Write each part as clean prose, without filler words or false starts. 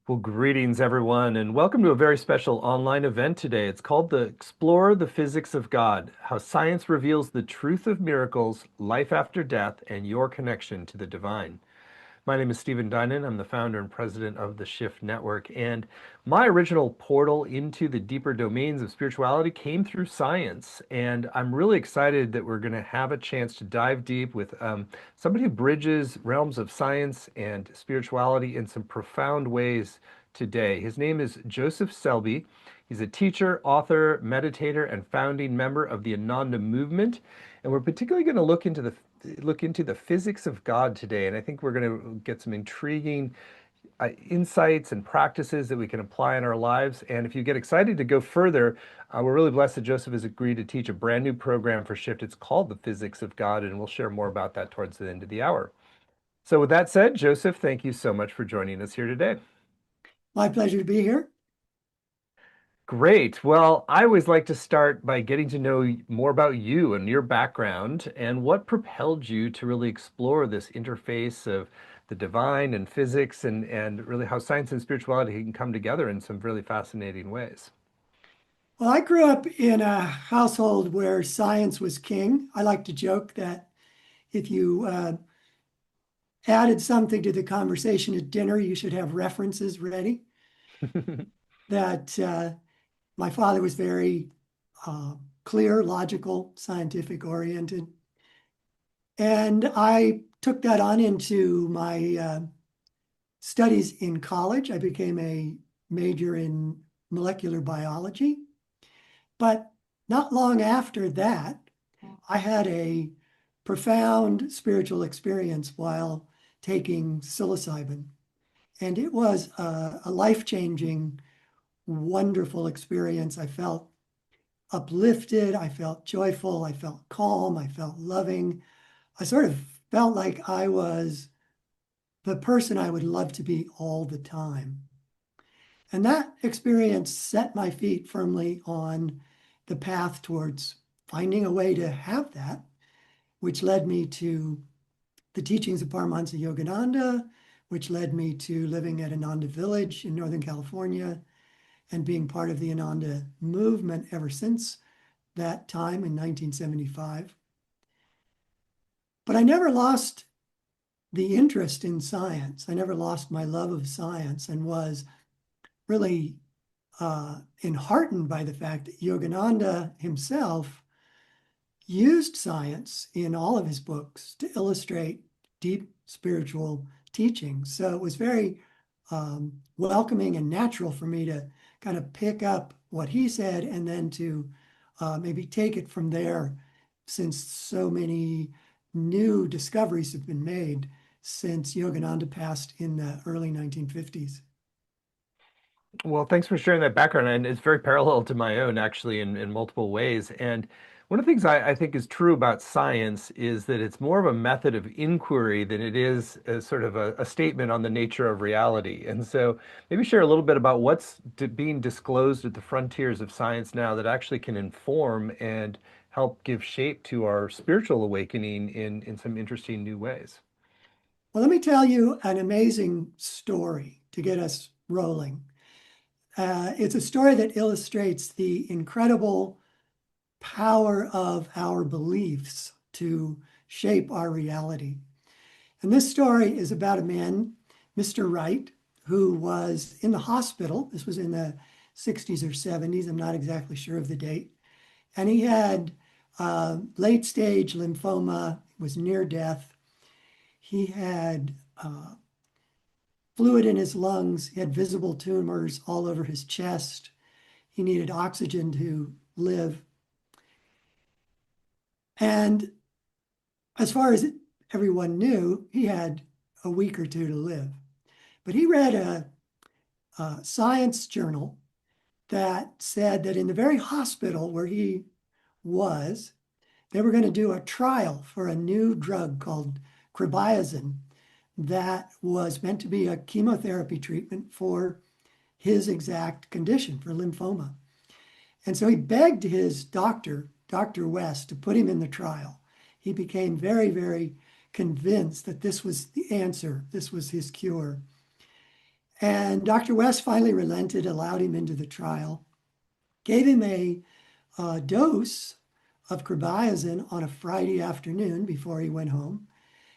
Well, greetings everyone, and welcome to a very special online event today. It's called the Explore the Physics of God, How Science Reveals the Truth of Miracles, Life After Death, and Your Connection to the Divine. My name is Stephen Dinan. I'm the founder and president of the Shift Network. And my original portal into the deeper domains of spirituality came through science. And I'm really excited that we're going to have a chance to dive deep with somebody who bridges realms of science and spirituality in some profound ways today. His name is Joseph Selbie. He's a teacher, author, meditator, and founding member of the Ananda movement. And we're particularly going to look into the physics of God today. And I think we're going to get some intriguing insights and practices that we can apply in our lives. And if you get excited to go further, we're really blessed that Joseph has agreed to teach a brand new program for Shift. It's called the Physics of God, and we'll share more about that towards the end of the hour. So with that said, Joseph, thank you so much for joining us here today. My pleasure to be here. Great. Well, I always like to start by getting to know more about you and your background and what propelled you to really explore this interface of the divine and physics and really how science and spirituality can come together in some really fascinating ways. Well, I grew up in a household where science was king. I like to joke that if you added something to the conversation at dinner, you should have references ready. That my father was very uh, clear, logical, scientific oriented. And I took that on into my studies in college. I became a major in molecular biology. But not long after that, I had a profound spiritual experience while taking psilocybin. And it was a life-changing, wonderful experience. I felt uplifted. I felt joyful. I felt calm. I felt loving. I sort of felt like I was the person I would love to be all the time. And that experience set my feet firmly on the path towards finding a way to have that, which led me to the teachings of Paramahansa Yogananda, which led me to living at Ananda Village in Northern California and being part of the Ananda movement ever since that time in 1975. But I never lost the interest in science. I never lost my love of science and was really enheartened by the fact that Yogananda himself used science in all of his books to illustrate deep spiritual teachings. So it was very welcoming and natural for me to kind of pick up what he said and then to maybe take it from there, since so many new discoveries have been made since Yogananda passed in the early 1950s. Well, thanks for sharing that background. And it's very parallel to my own, actually, in multiple ways. And one of the things I think is true about science is that it's more of a method of inquiry than it is a sort of a statement on the nature of reality. And so maybe share a little bit about what's being disclosed at the frontiers of science now that actually can inform and help give shape to our spiritual awakening in some interesting new ways. Well, let me tell you an amazing story to get us rolling. It's a story that illustrates the incredible power of our beliefs to shape our reality. And this story is about a man, Mr. Wright, who was in the hospital. This was in the 60s or 70s. I'm not exactly sure of the date. And he had late stage lymphoma, was near death. He had fluid in his lungs. He had visible tumors all over his chest. He needed oxygen to live. And as far as everyone knew, he had a week or two to live. But he read a science journal that said that in the very hospital where he was, they were going to do a trial for a new drug called cribiazine that was meant to be a chemotherapy treatment for his exact condition, for lymphoma. And so he begged his doctor, Dr. West, to put him in the trial. He became very, very convinced that this was the answer, this was his cure. And Dr. West finally relented, allowed him into the trial, gave him a dose of carbamazine on a Friday afternoon before he went home,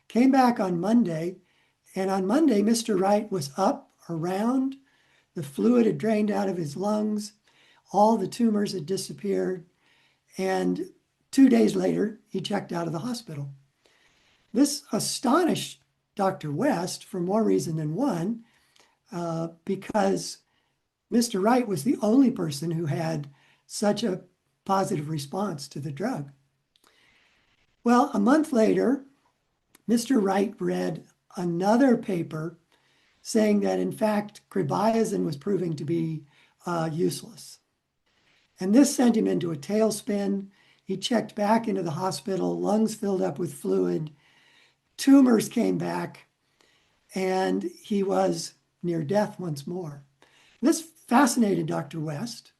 came back on Monday, and on Monday, Mr. Wright was up, around, the fluid had drained out of his lungs, all the tumors had disappeared, and 2 days later, he checked out of the hospital. This astonished Dr. West for more reason than one, because Mr. Wright was the only person who had such a positive response to the drug. Well, a month later, Mr. Wright read another paper saying that, in fact, carbamazine was proving to be useless. And this sent him into a tailspin. He checked back into the hospital, lungs filled up with fluid, tumors came back, and he was near death once more. This fascinated Dr. West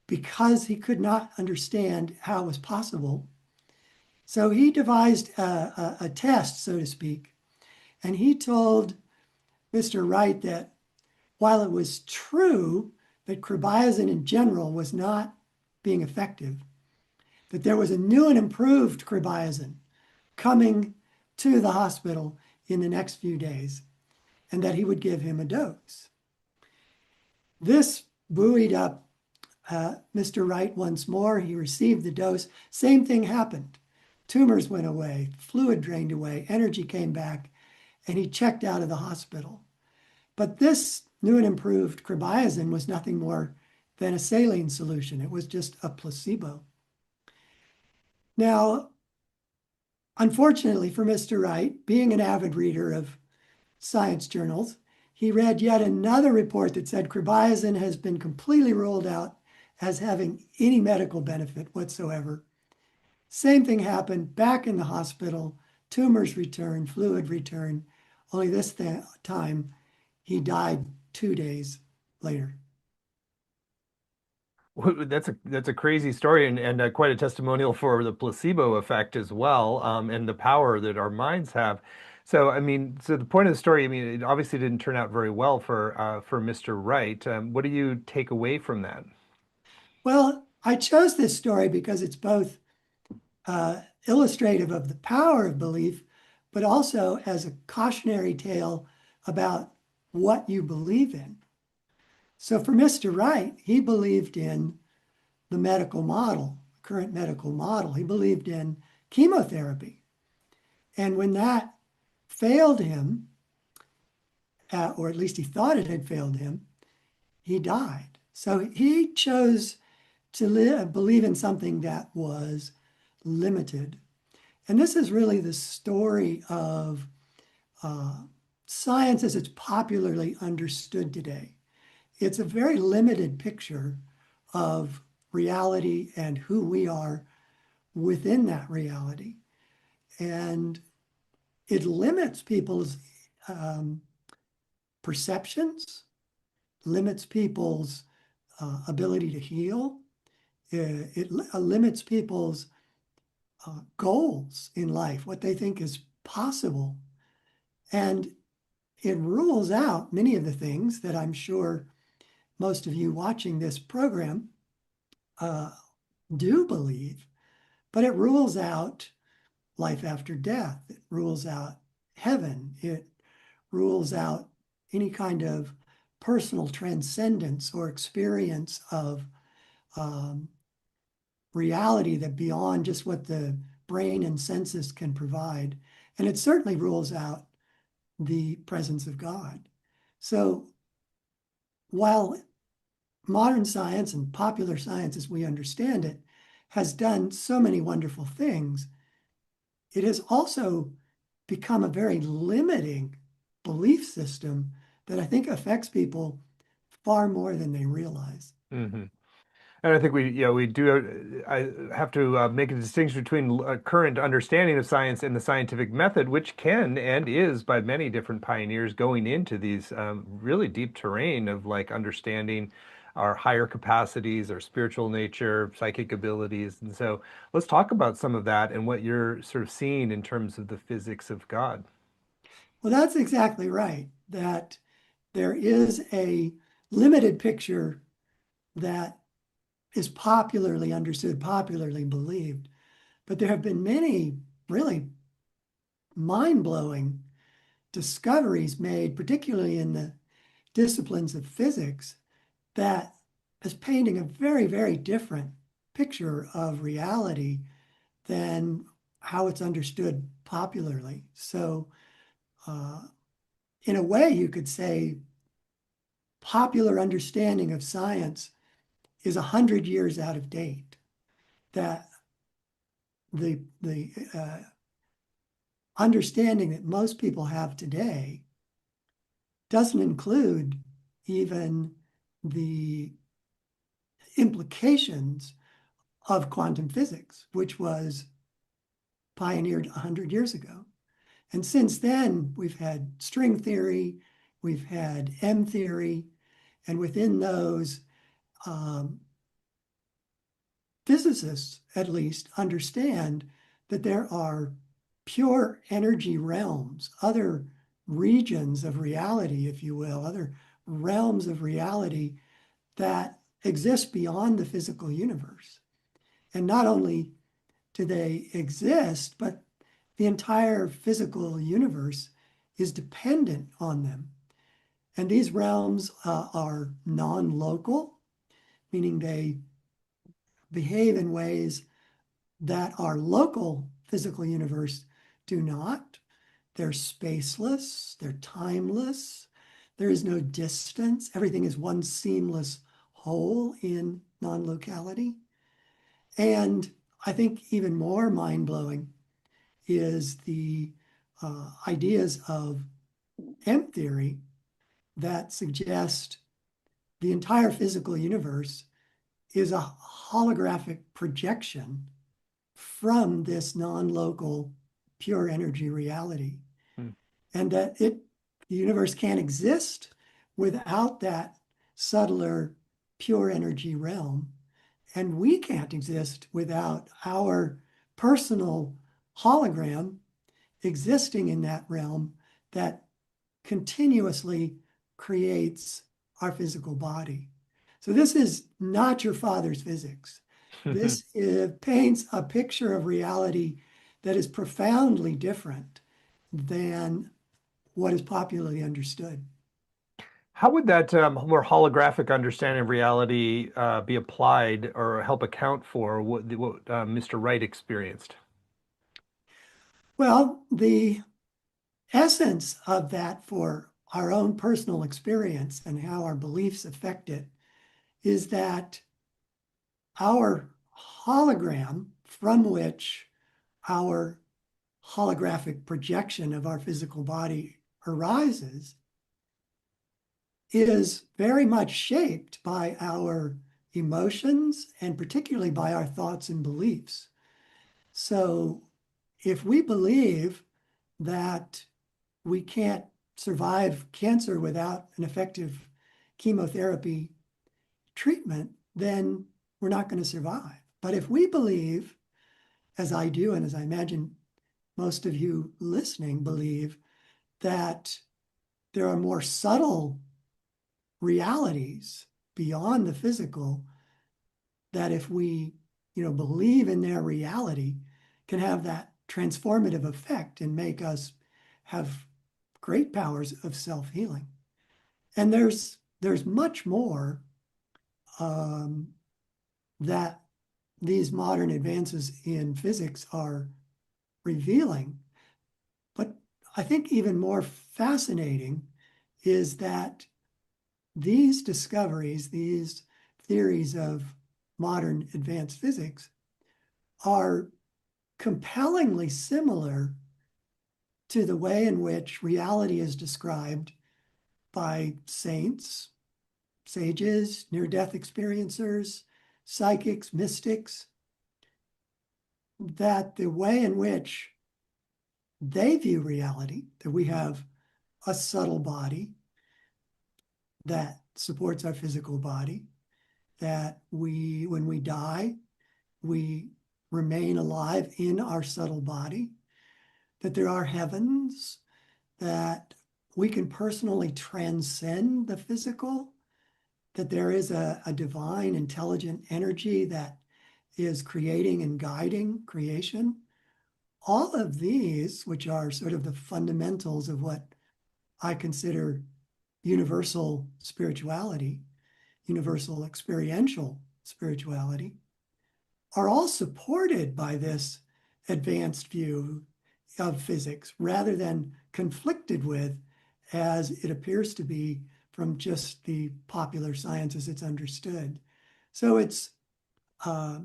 because he could not understand how it was possible. So he devised a test, so to speak, and he told Mr. Wright that while it was true that carbamazine in general was not being effective, that there was a new and improved carbamazine coming to the hospital in the next few days, and that he would give him a dose. This buoyed up Mr. Wright once more. He received the dose. Same thing happened. Tumors went away, fluid drained away, energy came back, and he checked out of the hospital. But this new and improved carbamazine was nothing more than a saline solution. It was just a placebo. Now, unfortunately for Mr. Wright, being an avid reader of science journals, he read yet another report that said carbamazine has been completely ruled out as having any medical benefit whatsoever. Same thing happened back in the hospital. Tumors returned, fluid returned. Only this time, he died 2 days later. That's a crazy story and quite a testimonial for the placebo effect as well, and the power that our minds have. So, I mean, so the point of the story, I mean, it obviously didn't turn out very well for Mr. Wright. What do you take away from that? Well, I chose this story because it's both illustrative of the power of belief, but also as a cautionary tale about what you believe in. So for Mr. Wright, he believed in the medical model, current medical model. He believed in chemotherapy. And when that failed him, or at least he thought it had failed him, he died. So he chose to believe in something that was limited. And this is really the story of science as it's popularly understood today. It's a very limited picture of reality and who we are within that reality. And it limits people's perceptions, limits people's ability to heal. It limits people's goals in life, what they think is possible. And it rules out many of the things that I'm sure most of you watching this program uh, do believe, but it rules out life after death. It rules out heaven. It rules out any kind of personal transcendence or experience of um, reality that beyond just what the brain and senses can provide. And it certainly rules out the presence of God. So while modern science and popular science as we understand it has done so many wonderful things, it has also become a very limiting belief system that I think affects people far more than they realize. Hmm. And I think we do. I have to make a distinction between current understanding of science and the scientific method, which can and is by many different pioneers going into these really deep terrain of like understanding our higher capacities, our spiritual nature, psychic abilities. And so let's talk about some of that and what you're sort of seeing in terms of the physics of God. Well, that's exactly right. That there is a limited picture that is popularly understood, popularly believed, but there have been many really mind-blowing discoveries made, particularly in the disciplines of physics, that is painting a very, very different picture of reality than how it's understood popularly. So, in a way, you could say popular understanding of science is 100 years out of date. That the understanding that most people have today doesn't include even the implications of quantum physics, which was pioneered 100 years ago. And since then, we've had string theory, we've had M theory, and within those, physicists at least understand that there are pure energy realms, other regions of reality, if you will, other realms of reality that exist beyond the physical universe. And not only do they exist, but the entire physical universe is dependent on them. And these realms are non-local, meaning they behave in ways that our local physical universe do not. They're spaceless, they're timeless, there is no distance. Everything is one seamless whole in non-locality. And I think even more mind-blowing is the ideas of M theory that suggest the entire physical universe is a holographic projection from this non-local pure energy reality. Hmm. And that the universe can't exist without that subtler pure energy realm. And we can't exist without our personal hologram existing in that realm that continuously creates our physical body. So this is not your father's physics. This paints a picture of reality that is profoundly different than what is popularly understood. How would that more holographic understanding of reality be applied or help account for what Mr. Wright experienced? Well, the essence of that for our own personal experience and how our beliefs affect it is that our hologram from which our holographic projection of our physical body arises is very much shaped by our emotions and particularly by our thoughts and beliefs. So if we believe that we can't survive cancer without an effective chemotherapy treatment, then we're not going to survive. But if we believe, as I do, and as I imagine most of you listening believe, that there are more subtle realities beyond the physical, that if we, believe in their reality, can have that transformative effect and make us have great powers of self-healing. And there's much more that these modern advances in physics are revealing. But I think even more fascinating is that these discoveries, these theories of modern advanced physics, are compellingly similar to the way in which reality is described by saints, sages, near-death experiencers, psychics, mystics, that the way in which they view reality, that we have a subtle body that supports our physical body, that when we die, we remain alive in our subtle body, that there are heavens, that we can personally transcend the physical, that there is a divine, intelligent energy that is creating and guiding creation. All of these, which are sort of the fundamentals of what I consider universal spirituality, universal experiential spirituality, are all supported by this advanced view of physics rather than conflicted with, as it appears to be from just the popular science as it's understood. So it's uh,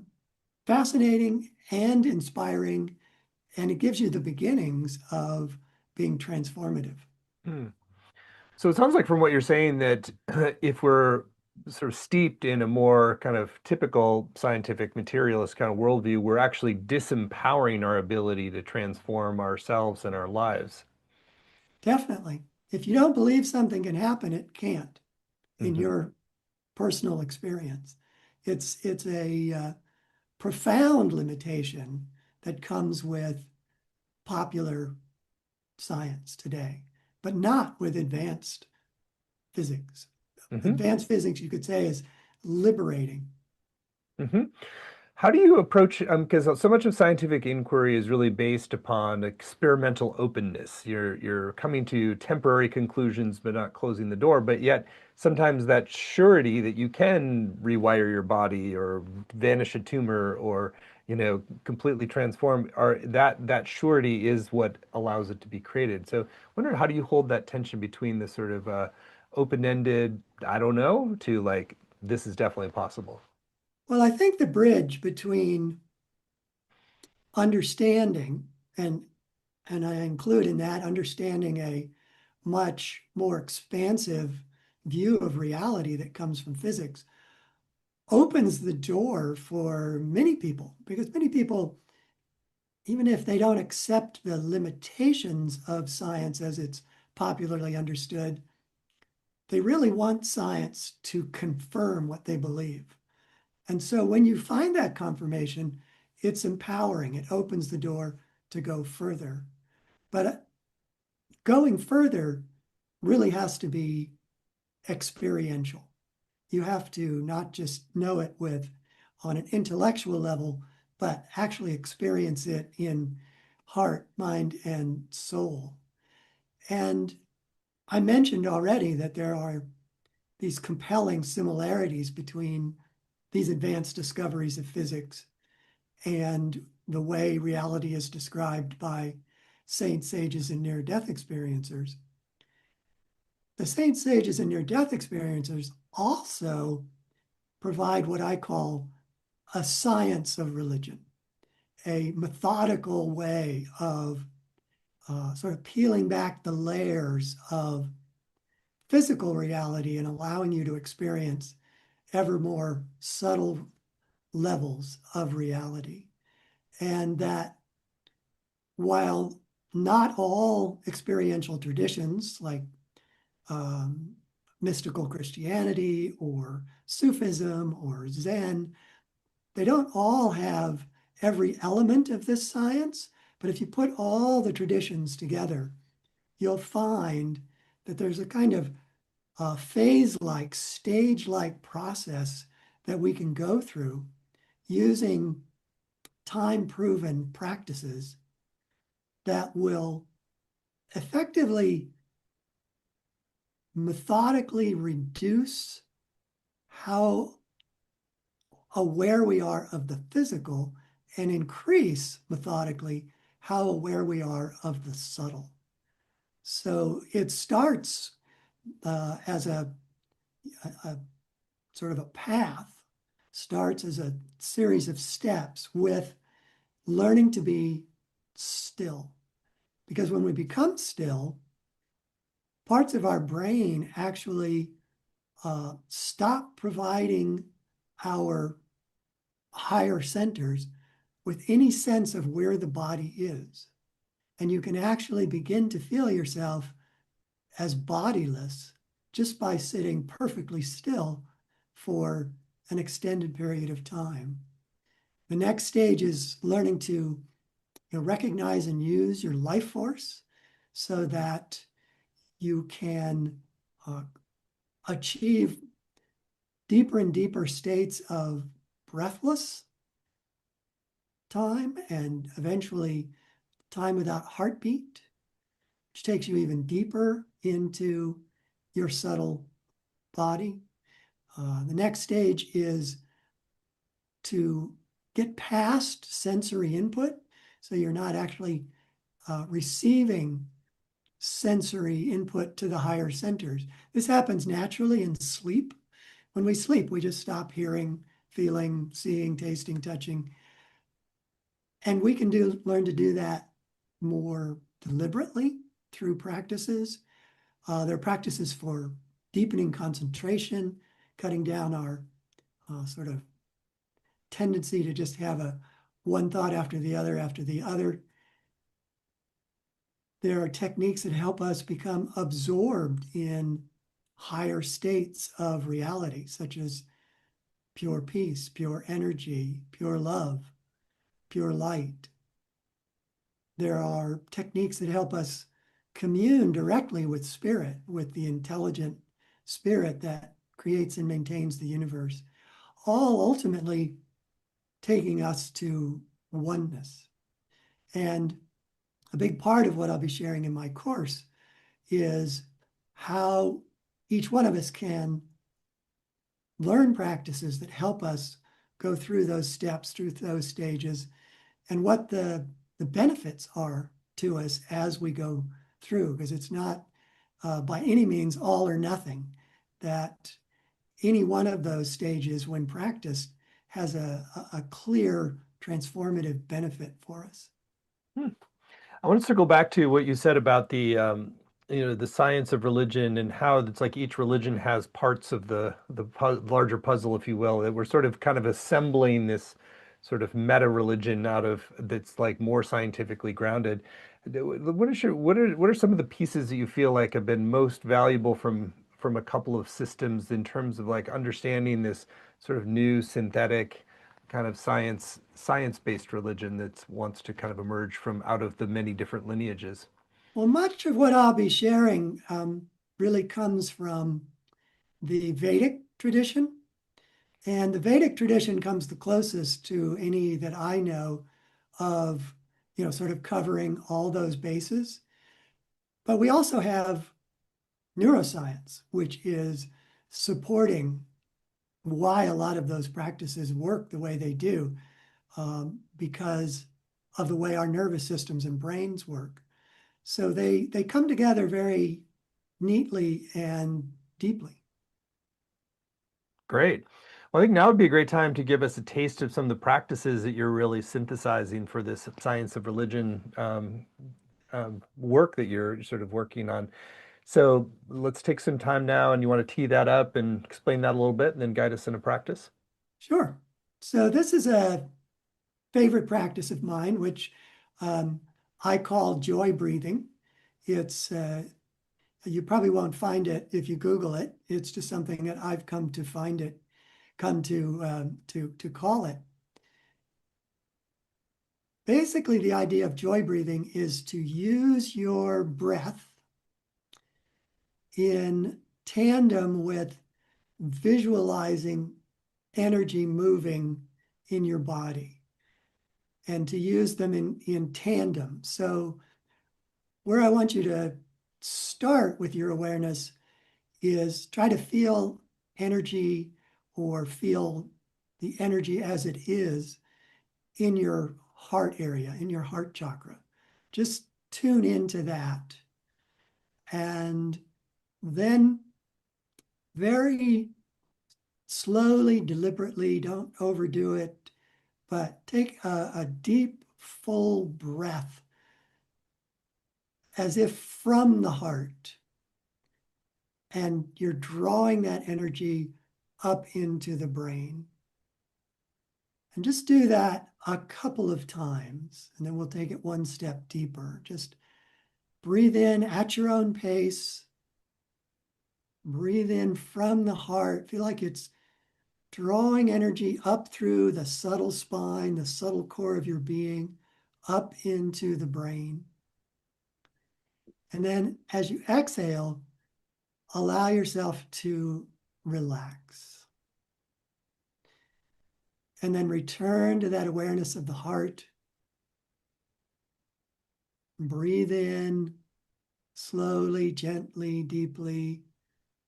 fascinating and inspiring, and it gives you the beginnings of being transformative. Hmm. So it sounds like from what you're saying that if we're sort of steeped in a more kind of typical scientific materialist kind of worldview, we're actually disempowering our ability to transform ourselves and our lives. Definitely. If you don't believe something can happen, it can't in Hmm. your personal experience. It's a profound limitation that comes with popular science today, but not with advanced physics. Hmm. Advanced physics, you could say, is liberating. Hmm. How do you approach, because so much of scientific inquiry is really based upon experimental openness. You're coming to temporary conclusions, but not closing the door. But yet, sometimes that surety that you can rewire your body or vanish a tumor or, completely transform, that surety is what allows it to be created. So, I wonder how do you hold that tension between the sort of open-ended, I don't know, to like, this is definitely possible. Well, I think the bridge between understanding and I include in that understanding a much more expansive view of reality that comes from physics opens the door for many people, because many people, even if they don't accept the limitations of science as it's popularly understood, they really want science to confirm what they believe. And so when you find that confirmation, it's empowering. It opens the door to go further. But going further really has to be experiential. You have to not just know it with on an intellectual level, but actually experience it in heart, mind, and soul. And I mentioned already that there are these compelling similarities between these advanced discoveries of physics and the way reality is described by saints, sages, and near-death experiencers. The saints, sages, and near-death experiencers also provide what I call a science of religion, a methodical way of sort of peeling back the layers of physical reality and allowing you to experience ever more subtle levels of reality. And that while not all experiential traditions like um, mystical Christianity or Sufism or Zen, they don't all have every element of this science, but if you put all the traditions together, you'll find that there's a kind of phase-like, stage-like process that we can go through using time-proven practices that will effectively methodically reduce how aware we are of the physical and increase methodically how aware we are of the subtle. So it starts as a sort of a path, starts as a series of steps with learning to be still. Because when we become still, parts of our brain actually stop providing our higher centers with any sense of where the body is. And you can actually begin to feel yourself as bodiless just by sitting perfectly still for an extended period of time. The next stage is learning to recognize and use your life force so that you can uh, achieve deeper and deeper states of breathless time and eventually time without heartbeat, which takes you even deeper into your subtle body. The next stage is to get past sensory input. So you're not actually receiving sensory input to the higher centers. This happens naturally in sleep. When we sleep, we just stop hearing, feeling, seeing, tasting, touching. And we can learn to do that more deliberately through practices. There are practices for deepening concentration, cutting down our sort of tendency to just have a one thought after the other after the other. There are techniques that help us become absorbed in higher states of reality, such as pure peace, pure energy, pure love, pure light. There are techniques that help us commune directly with spirit, with the intelligent spirit that creates and maintains the universe, all ultimately taking us to oneness. And a big part of what I'll be sharing in my course is how each one of us can learn practices that help us go through those steps, through those stages, and what the benefits are to us as we go through, because it's not by any means all or nothing, that any one of those stages, when practiced, has a clear transformative benefit for us. Hmm. I want to circle back to what you said about the science of religion and how it's like each religion has parts of the larger puzzle, if you will, that we're sort of kind of assembling this sort of meta religion out of that's like more scientifically grounded. What are some of the pieces that you feel like have been most valuable from a couple of systems in terms of like understanding this sort of new synthetic kind of science-based religion that wants to kind of emerge from out of the many different lineages? Well, much of what I'll be sharing really comes from the Vedic tradition. And the Vedic tradition comes the closest to any that I know of, sort of covering all those bases. But we also have neuroscience, which is supporting why a lot of those practices work the way they do, because of the way our nervous systems and brains work. So they come together very neatly and deeply. Great. Well, I think now would be a great time to give us a taste of some of the practices that you're really synthesizing for this science of religion work that you're sort of working on. So let's take some time now, and you want to tee that up and explain that a little bit, and then guide us in a practice. Sure. So this is a favorite practice of mine, which um, I call joy breathing. It's you probably won't find it if you Google it. It's just something that I've come to find it, come to call it. Basically, the idea of joy breathing is to use your breath in tandem with visualizing energy moving in your body and to use them in tandem. So where I want you to start with your awareness is try to feel energy or feel the energy as it is in your heart area, in your heart chakra. Just tune into that. And then very slowly, deliberately, don't overdo it, but take a deep, full breath as if from the heart. And you're drawing that energy up into the brain. And just do that a couple of times, and then we'll take it one step deeper. Just breathe in at your own pace. Breathe in from the heart. Feel like it's drawing energy up through the subtle spine, the subtle core of your being, up into the brain. And then as you exhale, allow yourself to relax. And then return to that awareness of the heart. Breathe in slowly, gently, deeply,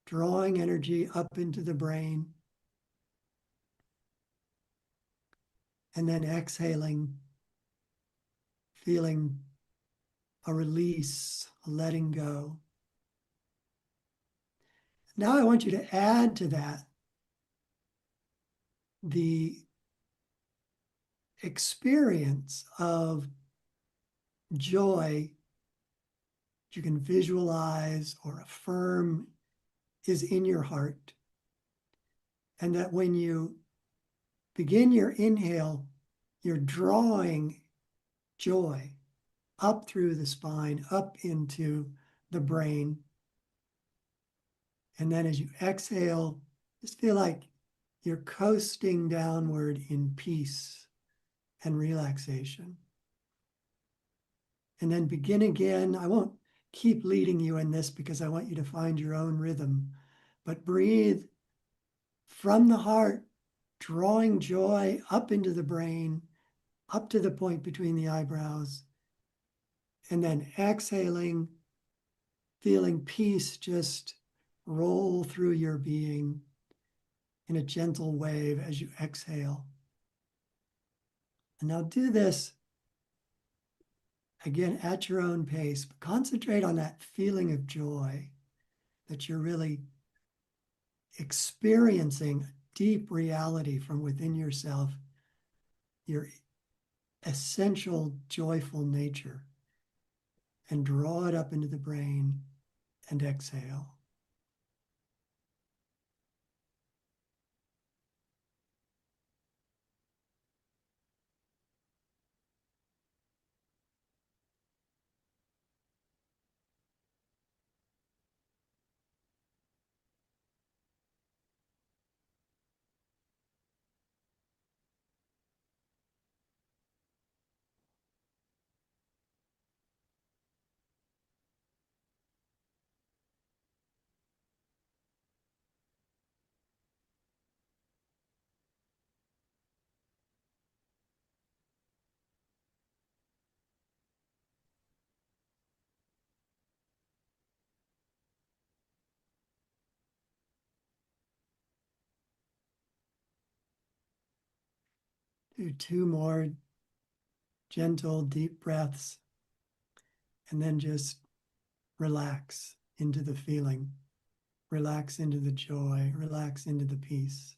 drawing energy up into the brain. And then exhaling, feeling a release, a letting go. Now I want you to add to that the experience of joy you can visualize or affirm is in your heart. And that when you begin your inhale, you're drawing joy up through the spine, up into the brain. And then as you exhale, just feel like you're coasting downward in peace and relaxation. And then begin again. I won't keep leading you in this because I want you to find your own rhythm, but breathe from the heart, drawing joy up into the brain, up to the point between the eyebrows, and then exhaling, feeling peace just roll through your being in a gentle wave as you exhale. And now do this again at your own pace, but concentrate on that feeling of joy that you're really experiencing deep reality from within yourself, your essential joyful nature, and draw it up into the brain and exhale. Do two more gentle, deep breaths, and then just relax into the feeling, relax into the joy, relax into the peace.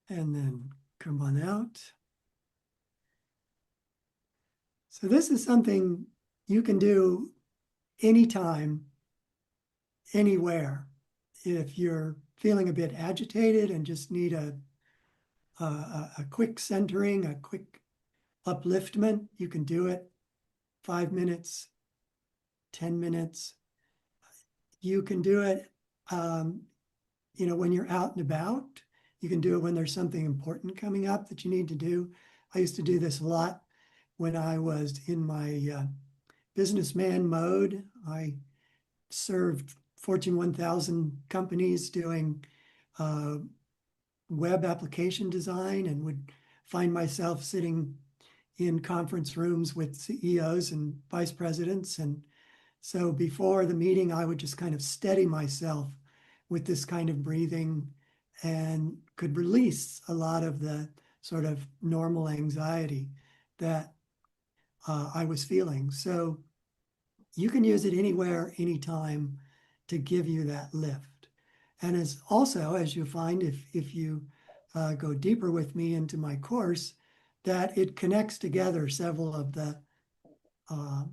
And then come on out. So this is something you can do anytime, anywhere. If you're feeling a bit agitated and just need a quick centering, a quick upliftment, you can do it 5 minutes, 10 minutes. You can do it, when you're out and about. You can do it when there's something important coming up that you need to do. I used to do this a lot when I was in my businessman mode. I served Fortune 1000 companies doing web application design and would find myself sitting in conference rooms with CEOs and vice presidents. And so before the meeting, I would just kind of steady myself with this kind of breathing and could release a lot of the sort of normal anxiety that I was feeling. So you can use it anywhere, anytime to give you that lift. And as also, as you find, if you go deeper with me into my course, that it connects together several of the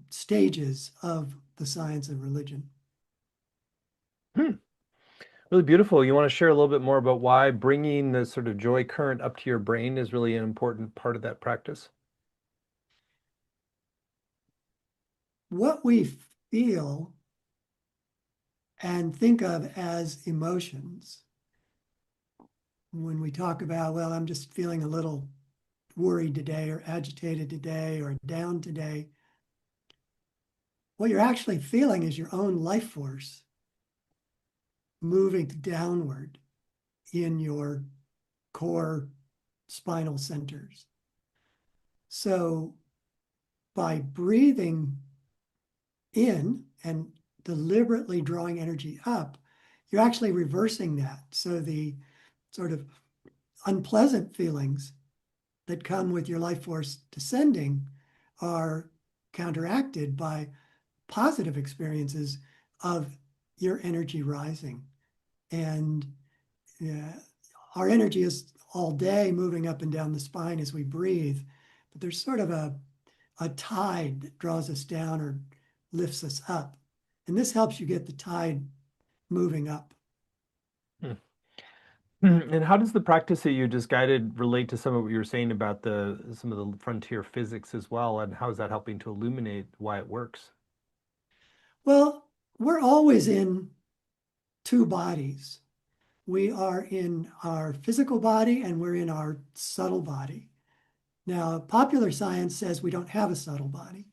stages of the science of religion. Hmm. Really beautiful. You want to share a little bit more about why bringing the sort of joy current up to your brain is really an important part of that practice? What we feel and think of as emotions, when we talk about, well, I'm just feeling a little worried today or agitated today or down today, what you're actually feeling is your own life force moving downward in your core spinal centers. So by breathing in and deliberately drawing energy up, you're actually reversing that. So the sort of unpleasant feelings that come with your life force descending are counteracted by positive experiences of your energy rising. And our energy is all day moving up and down the spine as we breathe, but there's sort of a tide that draws us down or lifts us up. And this helps you get the tide moving up. Hmm. And how does the practice that you just guided relate to some of what you were saying about some of the frontier physics as well? And how is that helping to illuminate why it works? Well, we're always in two bodies. We are in our physical body and we're in our subtle body. Now, popular science says we don't have a subtle body,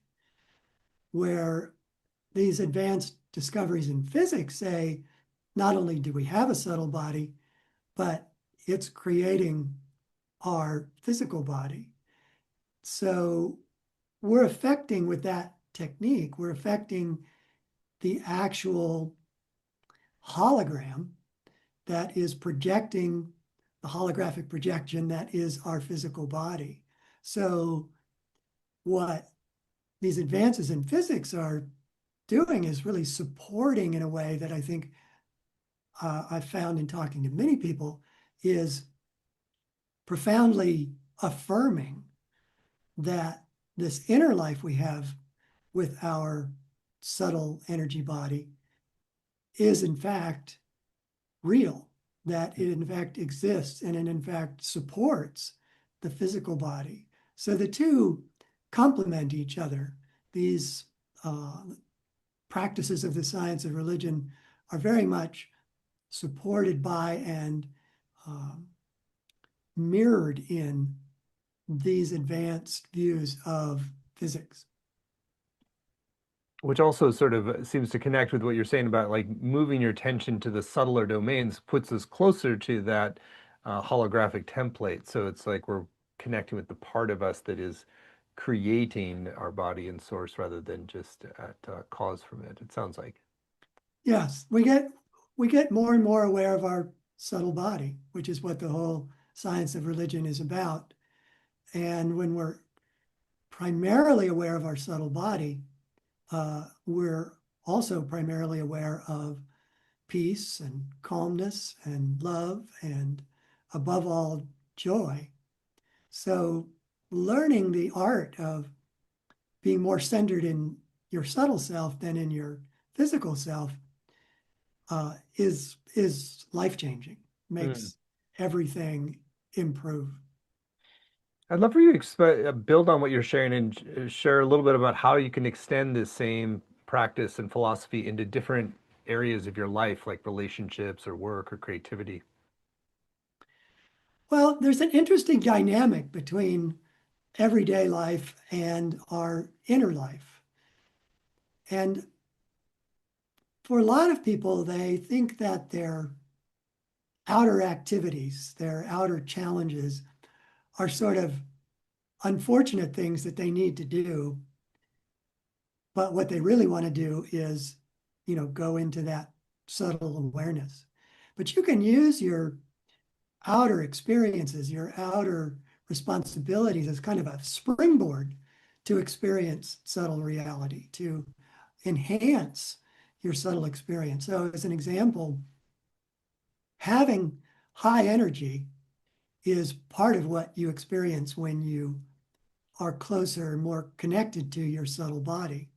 where these advanced discoveries in physics say not only do we have a subtle body, but it's creating our physical body. So we're affecting with that technique, we're affecting the actual hologram that is projecting the holographic projection that is our physical body. So what these advances in physics are doing is really supporting in a way that I think I've found in talking to many people is profoundly affirming that this inner life we have with our subtle energy body is in fact real, that it in fact exists and it in fact supports the physical body. So the two complement each other. These practices of the science of religion are very much supported by and um, mirrored in these advanced views of physics. Which also sort of seems to connect with what you're saying about like moving your attention to the subtler domains puts us closer to that holographic template. So it's like we're connecting with the part of us that is creating our body and source rather than just at cause from it. It sounds like. Yes, we get more and more aware of our subtle body, which is what the whole science of religion is about. And when we're primarily aware of our subtle body, we're also primarily aware of peace and calmness and love and above all, joy. So learning the art of being more centered in your subtle self than in your physical self is life-changing, Mm. makes everything improve. I'd love for you to build on what you're sharing and share a little bit about how you can extend this same practice and philosophy into different areas of your life, like relationships or work or creativity. Well, there's an interesting dynamic between everyday life and our inner life. And for a lot of people, they think that their outer activities, their outer challenges are sort of unfortunate things that they need to do. But what they really want to do is, go into that subtle awareness. But you can use your outer experiences, your outer responsibilities as kind of a springboard to experience subtle reality, to enhance your subtle experience. So, as an example, having high energy is part of what you experience when you are closer and more connected to your subtle body.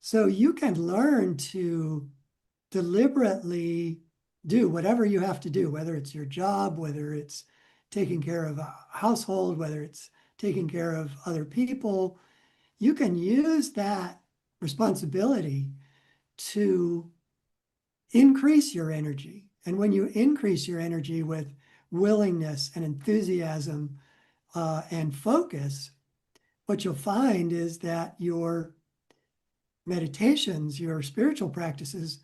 So you can learn to deliberately do whatever you have to do, whether it's your job, whether it's taking care of a household, whether it's taking care of other people. You can use that responsibility to increase your energy. And when you increase your energy with willingness and enthusiasm and focus, what you'll find is that your meditations, your spiritual practices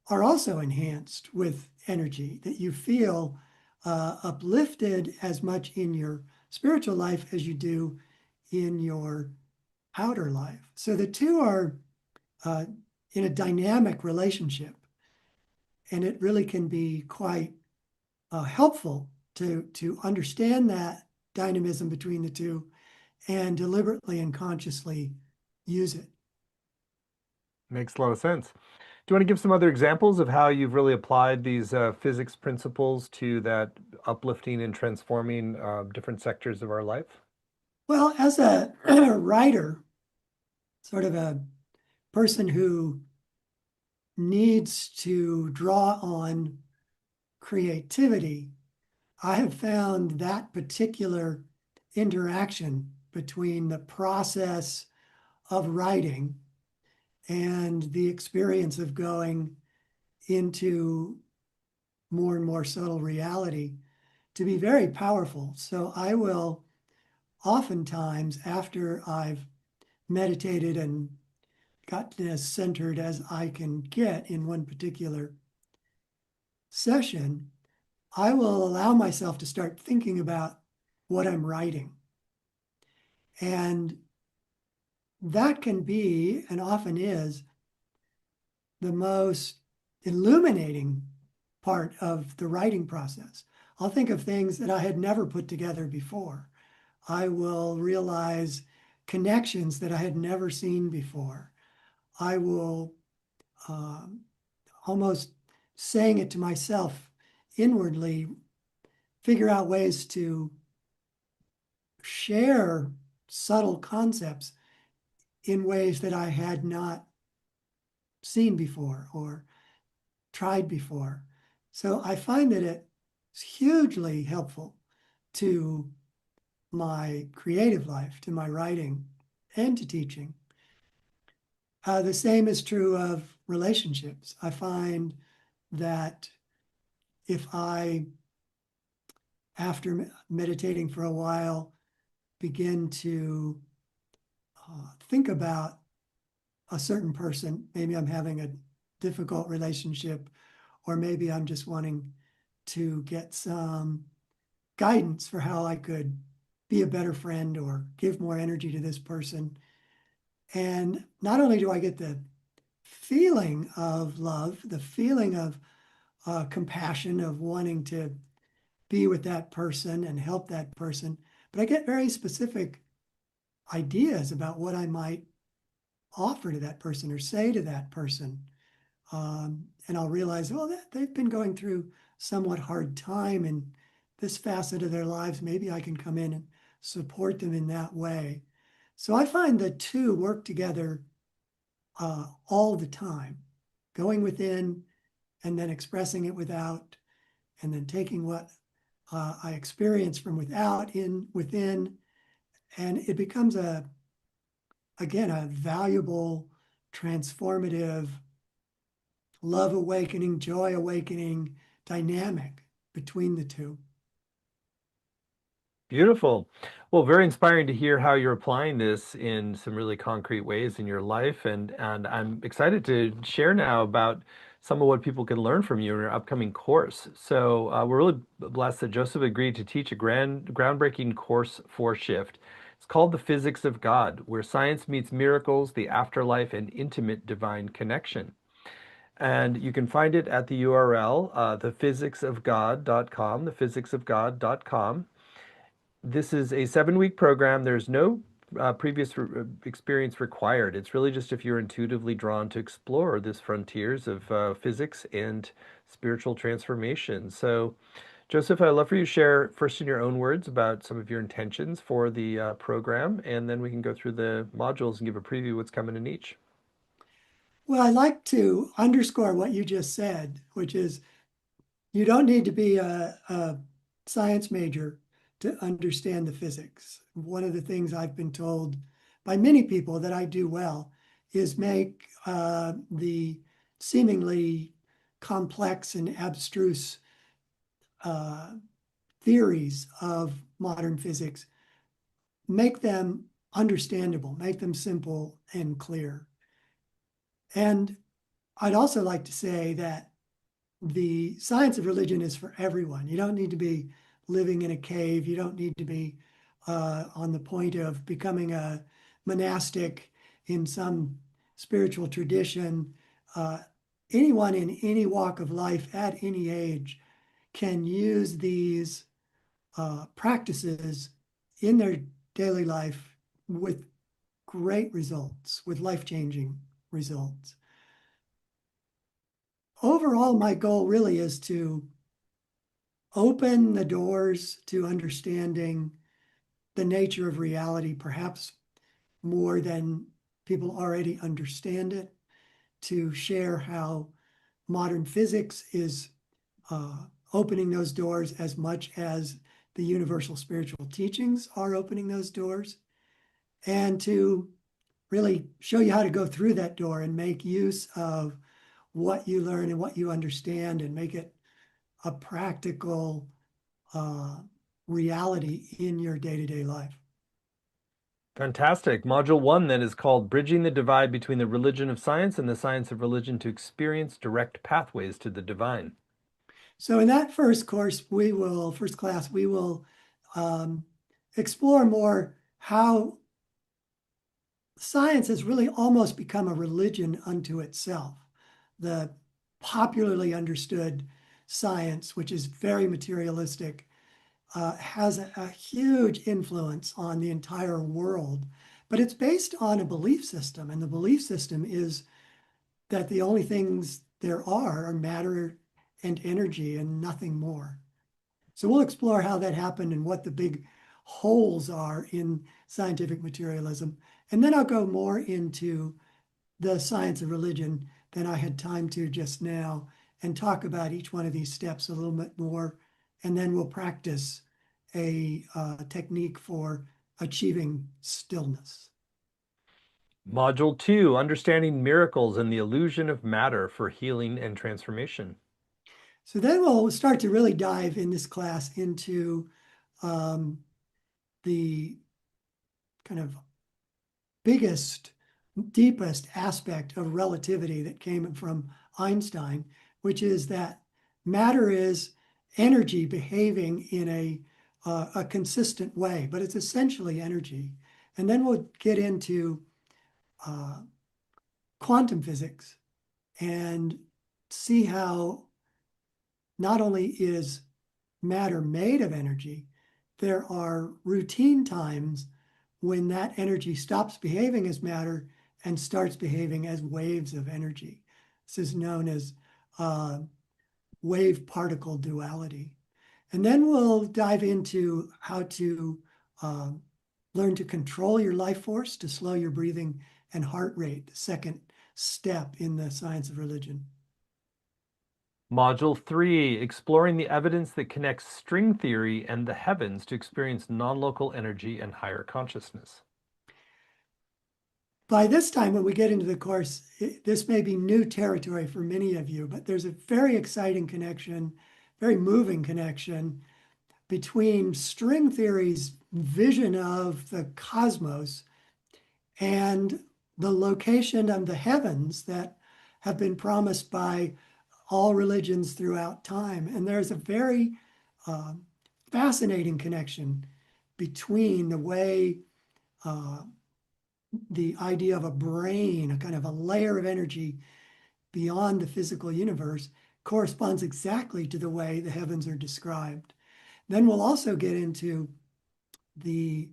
are also enhanced with energy, that you feel uplifted as much in your spiritual life as you do in your outer life. So the two are uh, in a dynamic relationship, and it really can be quite helpful to understand that dynamism between the two and deliberately and consciously use it. Makes a lot of sense. Do you want to give some other examples of how you've really applied these physics principles to that uplifting and transforming different sectors of our life? Well, as a writer, sort of a person who needs to draw on creativity, I have found that particular interaction between the process of writing and the experience of going into more and more subtle reality to be very powerful. So I will oftentimes, after I've meditated and gotten as centered as I can get in one particular session, I will allow myself to start thinking about what I'm writing. And that can be, and often is, the most illuminating part of the writing process. I'll think of things that I had never put together before. I will realize connections that I had never seen before. I will um, almost saying it to myself inwardly, figure out ways to share subtle concepts in ways that I had not seen before or tried before. So I find that it's hugely helpful to my creative life, to my writing, and to teaching. The same is true of relationships. I find that if I, after meditating for a while, begin to think about a certain person, maybe I'm having a difficult relationship, or maybe I'm just wanting to get some guidance for how I could be a better friend or give more energy to this person. And not only do I get the feeling of love, the feeling of compassion, of wanting to be with that person and help that person, but I get very specific ideas about what I might offer to that person or say to that person. And I'll realize, well, they've been going through somewhat hard time in this facet of their lives. Maybe I can come in and support them in that way. So I find the two work together all the time, going within and then expressing it without, and then taking what I experience from without in within, and it becomes again a valuable, transformative, love awakening, joy awakening dynamic between the two. Beautiful. Well, very inspiring to hear how you're applying this in some really concrete ways in your life. And I'm excited to share now about some of what people can learn from you in your upcoming course. So we're really blessed that Joseph agreed to teach a groundbreaking course for Shift. It's called The Physics of God, where science meets miracles, the afterlife, and intimate divine connection. And you can find it at the URL, thephysicsofgod.com, thephysicsofgod.com. This is a 7-week program. There's no previous experience required. It's really just if you're intuitively drawn to explore this frontiers of physics and spiritual transformation. So Joseph, I'd love for you to share first in your own words about some of your intentions for the program, and then we can go through the modules and give a preview of what's coming in each. Well, I'd like to underscore what you just said, which is you don't need to be a science major to understand the physics. One of the things I've been told by many people that I do well is make the seemingly complex and abstruse uh, theories of modern physics, make them understandable, make them simple and clear. And I'd also like to say that the science of religion is for everyone. You don't need to be living in a cave. You don't need to be on the point of becoming a monastic in some spiritual tradition. Uh, Anyone in any walk of life at any age can use these practices in their daily life with great results, with life-changing results. Overall, my goal really is to open the doors to understanding the nature of reality, perhaps more than people already understand it, to share how modern physics is opening those doors as much as the universal spiritual teachings are opening those doors, and to really show you how to go through that door and make use of what you learn and what you understand and make it a practical uh, reality in your day-to-day life. Fantastic. Module one then is called Bridging the Divide Between the Religion of Science and the Science of Religion to Experience Direct Pathways to the Divine. So in that first class, we will explore more how science has really almost become a religion unto itself. The popularly understood science, which is very materialistic, has a huge influence on the entire world, but it's based on a belief system. And the belief system is that the only things there are matter and energy and nothing more. So we'll explore how that happened and what the big holes are in scientific materialism. And then I'll go more into the science of religion than I had time to just now and talk about each one of these steps a little bit more. And then we'll practice a technique for achieving stillness. Module two, Understanding Miracles and the Illusion of Matter for Healing and Transformation. So then we'll start to really dive in this class into um, the kind of biggest, deepest aspect of relativity that came from Einstein, which is that matter is energy behaving in a consistent way, but it's essentially energy. And then we'll get into uh, quantum physics and see how not only is matter made of energy, there are routine times when that energy stops behaving as matter and starts behaving as waves of energy. This is known as wave-particle duality. And then we'll dive into how to learn to control your life force, to slow your breathing and heart rate, the second step in the science of religion. Module three, Exploring the Evidence that Connects String Theory and the Heavens to Experience Non-Local Energy and Higher Consciousness. By this time, when we get into the course, this may be new territory for many of you, but there's a very exciting connection, very moving connection between string theory's vision of the cosmos and the location of the heavens that have been promised by all religions throughout time. And there's a very fascinating connection between the way the idea of a brain, a kind of a layer of energy beyond the physical universe, corresponds exactly to the way the heavens are described. Then we'll also get into the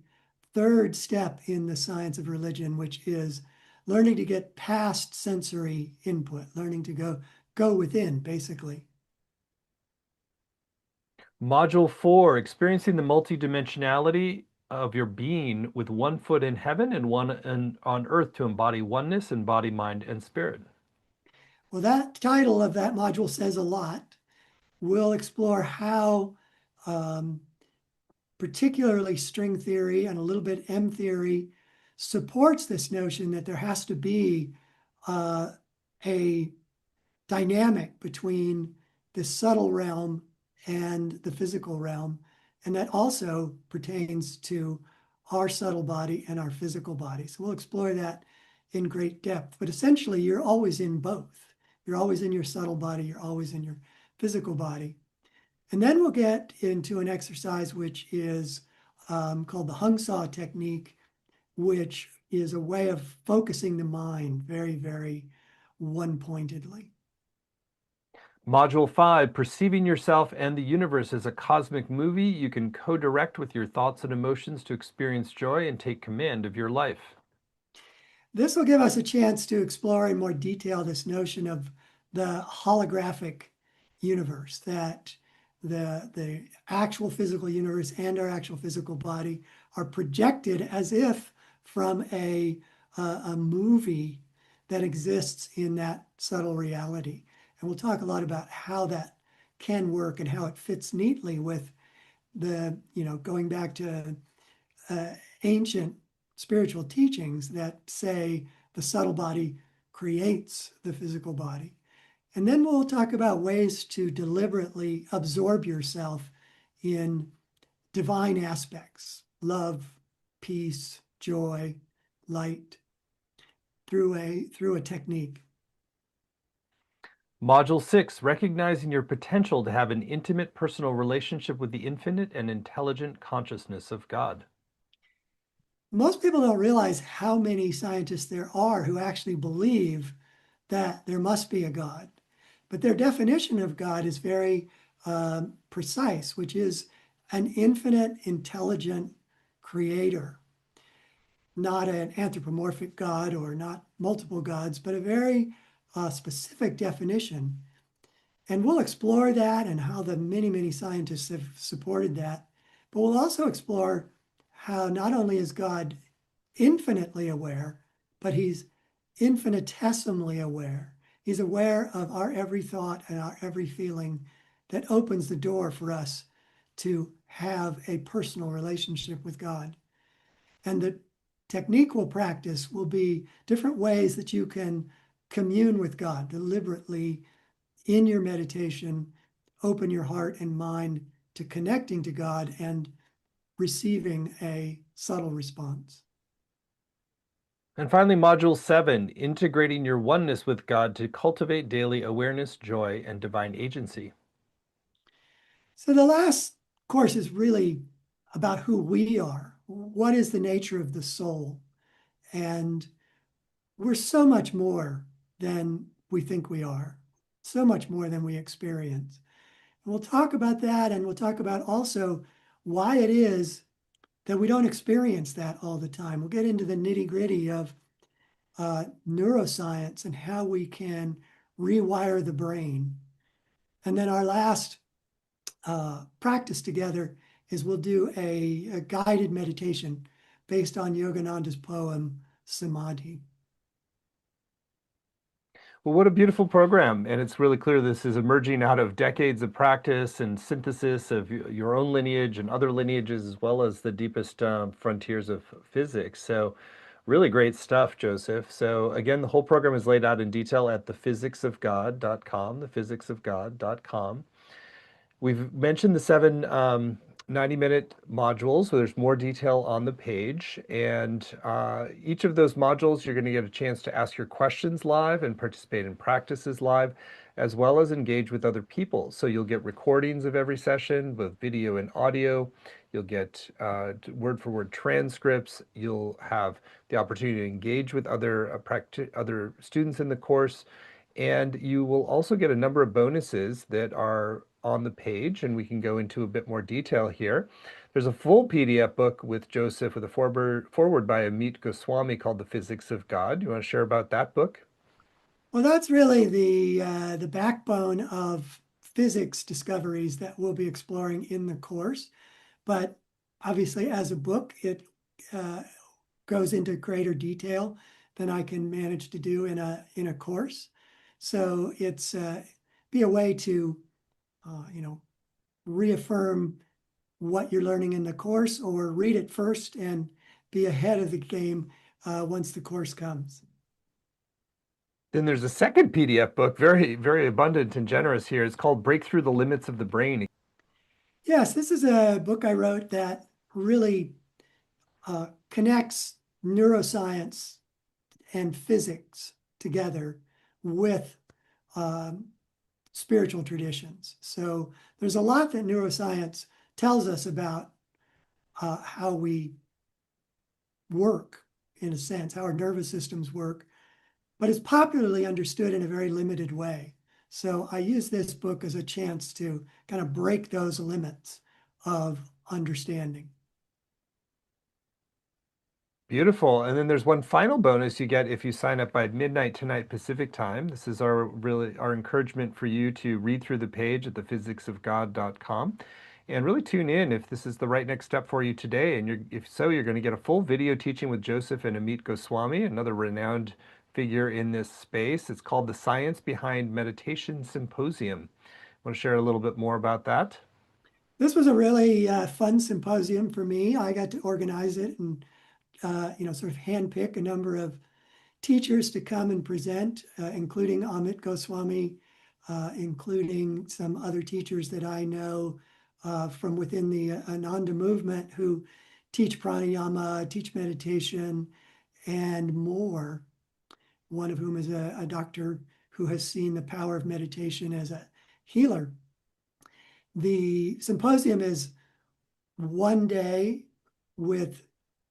third step in the science of religion, which is learning to get past sensory input, learning to go within, basically. Module 4, experiencing the multidimensionality of your being with one foot in heaven and on earth to embody oneness in body, mind, and spirit. Well, that title of that module says a lot. We'll explore how um, particularly string theory and a little bit M theory supports this notion that there has to be uh, a dynamic between the subtle realm and the physical realm. And that also pertains to our subtle body and our physical body. So we'll explore that in great depth. But essentially, you're always in both. You're always in your subtle body, you're always in your physical body. And then we'll get into an exercise which is called the hung saw technique, which is a way of focusing the mind very, very one-pointedly. Module 5, perceiving yourself and the universe as a cosmic movie you can co-direct with your thoughts and emotions to experience joy and take command of your life. This will give us a chance to explore in more detail this notion of the holographic universe, that the actual physical universe and our actual physical body are projected as if from a movie that exists in that subtle reality. And we'll talk a lot about how that can work and how it fits neatly with going back to uh, ancient spiritual teachings that say the subtle body creates the physical body. And then we'll talk about ways to deliberately absorb yourself in divine aspects, love, peace, joy, light, through a technique. Module 6, recognizing your potential to have an intimate personal relationship with the infinite and intelligent consciousness of God. Most people don't realize how many scientists there are who actually believe that there must be a God. But their definition of God is very precise, which is an infinite, intelligent creator, not an anthropomorphic God or not multiple gods, but a very specific definition. And we'll explore that and how the many, many scientists have supported that. But we'll also explore how not only is God infinitely aware, but he's infinitesimally aware. He's aware of our every thought and our every feeling that opens the door for us to have a personal relationship with God. And the technique we'll practice will be different ways that you can commune with God deliberately in your meditation, open your heart and mind to connecting to God and receiving a subtle response. And finally, Module 7, integrating your oneness with God to cultivate daily awareness, joy, and divine agency. So the last course is really about who we are. What is the nature of the soul? And we're so much more than we think we are, so much more than we experience. And we'll talk about that, and we'll talk about also why it is that we don't experience that all the time. We'll get into the nitty-gritty of neuroscience and how we can rewire the brain. And then our last practice together is we'll do a guided meditation based on Yogananda's poem, Samadhi. Well, what a beautiful program. And it's really clear this is emerging out of decades of practice and synthesis of your own lineage and other lineages, as well as the deepest frontiers of physics. So, really great stuff, Joseph. So, again, the whole program is laid out in detail at thephysicsofgod.com, thephysicsofgod.com. We've mentioned the seven 90-minute modules, so there's more detail on the page. And each of those modules, you're going to get a chance to ask your questions live and participate in practices live, as well as engage with other people. So you'll get recordings of every session, both video and audio. You'll get word-for-word transcripts. You'll have the opportunity to engage with other students in the course. And you will also get a number of bonuses that are on the page, and we can go into a bit more detail here. There's a full PDF book with Joseph with a forward by Amit Goswami called The Physics of God. You want to share about that book? Well, that's really the backbone of physics discoveries that we'll be exploring in the course. But obviously, as a book, it goes into greater detail than I can manage to do in a course. So it's be a way to reaffirm what you're learning in the course, or read it first and be ahead of the game once the course comes. Then there's a second PDF book, very, very abundant and generous here. It's called Break Through the Limits of the Brain. Yes, this is a book I wrote that really connects neuroscience and physics together with spiritual traditions. So there's a lot that neuroscience tells us about how we work, in a sense, how our nervous systems work, but it's popularly understood in a very limited way. So I use this book as a chance to kind of break those limits of understanding. Beautiful. And then there's one final bonus you get if you sign up by midnight tonight Pacific time. This is our encouragement for you to read through the page at thephysicsofgod.com and really tune in if this is the right next step for you today. And if so, you're going to get a full video teaching with Joseph and Amit Goswami, another renowned figure in this space. It's called The Science Behind Meditation Symposium. Want to share a little bit more about that? This was a really fun symposium for me. I got to organize it and sort of handpick a number of teachers to come and present, including Amit Goswami, including some other teachers that I know from within the Ananda movement who teach pranayama, teach meditation, and more. One of whom is a doctor who has seen the power of meditation as a healer. The symposium is one day with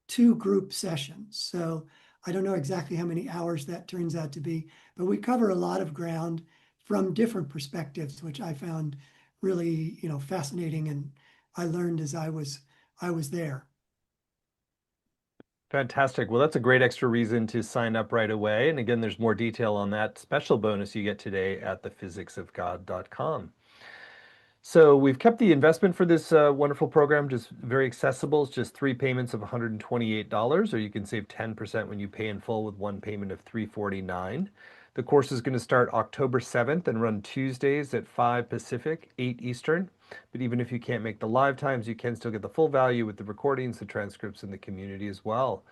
two group sessions. So I don't know exactly how many hours that turns out to be, but we cover a lot of ground from different perspectives, which I found really, fascinating, and I learned as I was there. Fantastic. Well, that's a great extra reason to sign up right away. And again, there's more detail on that special bonus you get today at thephysicsofgod.com. So we've kept the investment for this wonderful program just very accessible. It's just 3 payments of $128, or you can save 10% when you pay in full with one payment of $349. The course is going to start October 7th and run Tuesdays at 5 Pacific, 8 Eastern. But even if you can't make the live times, you can still get the full value with the recordings, the transcripts, and the community as well.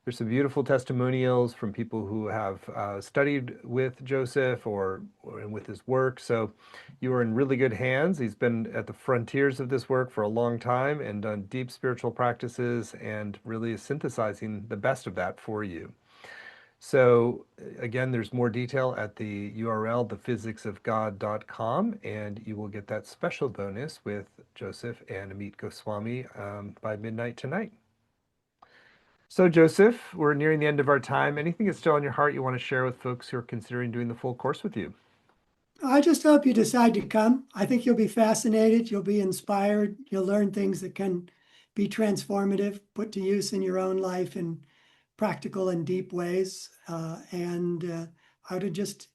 There's some beautiful testimonials from people who have studied with Joseph or with his work. So you are in really good hands. He's been at the frontiers of this work for a long time and done deep spiritual practices and really is synthesizing the best of that for you. So again, there's more detail at the URL, thephysicsofgod.com, and you will get that special bonus with Joseph and Amit Goswami by midnight tonight. So, Joseph, we're nearing the end of our time. Anything that's still on your heart you want to share with folks who are considering doing the full course with you? I just hope you decide to come. I think you'll be fascinated, you'll be inspired, you'll learn things that can be transformative, put to use in your own life in practical and deep ways. I would just,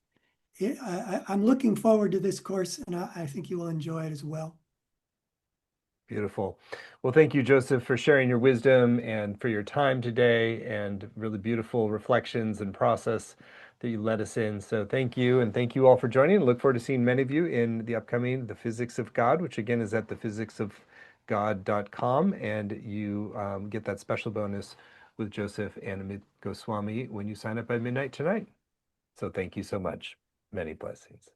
I'm looking forward to this course, and I think you will enjoy it as well. Beautiful. Well, thank you, Joseph, for sharing your wisdom and for your time today and really beautiful reflections and process that you led us in. So thank you, and thank you all for joining. Look forward to seeing many of you in the upcoming The Physics of God, which again is at thephysicsofgod.com, and you get that special bonus with Joseph and Amit Goswami when you sign up by midnight tonight. So thank you so much. Many blessings.